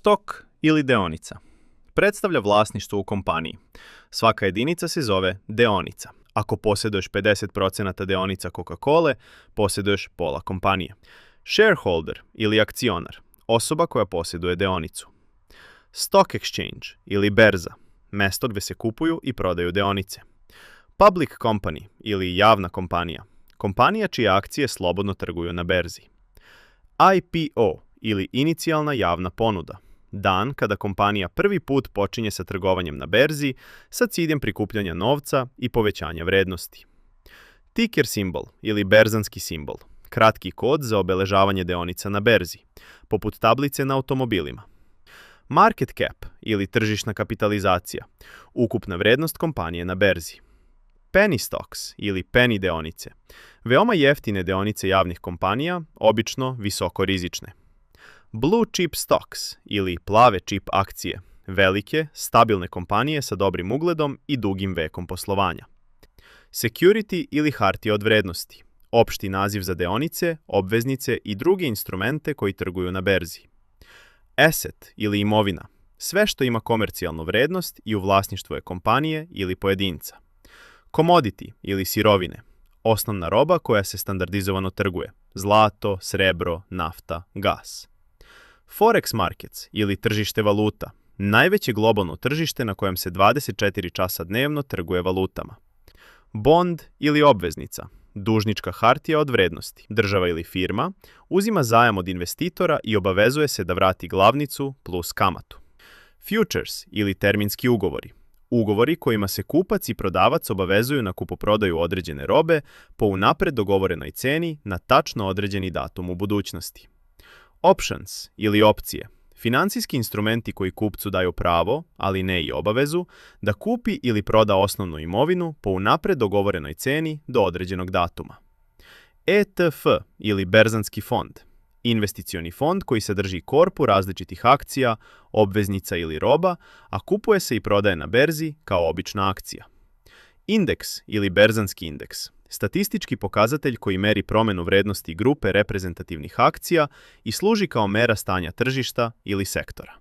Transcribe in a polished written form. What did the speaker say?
Stok ili deonica predstavlja vlasništvo u kompaniji. Svaka jedinica se zove deonica. Ako posjeduješ 50% deonica Coca-Cole, posjeduješ pola kompanije. Shareholder ili akcionar, osoba koja posjeduje deonicu. Stock exchange ili berza, mesto gdje se kupuju i prodaju deonice. Public company ili javna kompanija, kompanija čije akcije slobodno trguju na berzi. IPO ili inicijalna javna ponuda, dan kada kompanija prvi put počinje sa trgovanjem na berzi sa ciljem prikupljanja novca i povećanja vrednosti. Ticker simbol ili berzanski simbol, kratki kod za obeležavanje deonica na berzi, poput tablice na automobilima. Market cap ili tržišna kapitalizacija, ukupna vrednost kompanije na berzi. Penny stocks ili penny deonice, veoma jeftine deonice javnih kompanija, obično visoko rizične. Blue chip stocks ili plave čip akcije, velike, stabilne kompanije sa dobrim ugledom i dugim vekom poslovanja. Security ili hartije od vrednosti, opšti naziv za deonice, obveznice i druge instrumente koji trguju na berzi. Asset ili imovina, sve što ima komercijalnu vrednost i u vlasništvu je kompanije ili pojedinca. Commodity ili sirovine, osnovna roba koja se standardizovano trguje, zlato, srebro, nafta, gas. Forex markets ili tržište valuta, najveće globalno tržište na kojem se 24 časa dnevno trguje valutama. Bond ili obveznica, dužnička hartija od vrednosti, država ili firma, uzima zajam od investitora i obavezuje se da vrati glavnicu plus kamatu. Futures ili terminski ugovori, ugovori kojima se kupac i prodavac obavezuju na kupoprodaju određene robe po unapred dogovorenoj ceni na tačno određeni datum u budućnosti. Options ili opcije, financijski instrumenti koji kupcu daju pravo, ali ne i obavezu, da kupi ili proda osnovnu imovinu po unapred dogovorenoj ceni do određenog datuma. ETF ili berzanski fond, investicioni fond koji sadrži korpu različitih akcija, obveznica ili roba, a kupuje se i prodaje na berzi kao obična akcija. Indeks ili berzanski indeks, statistički pokazatelj koji meri promjenu vrednosti grupe reprezentativnih akcija i služi kao mera stanja tržišta ili sektora.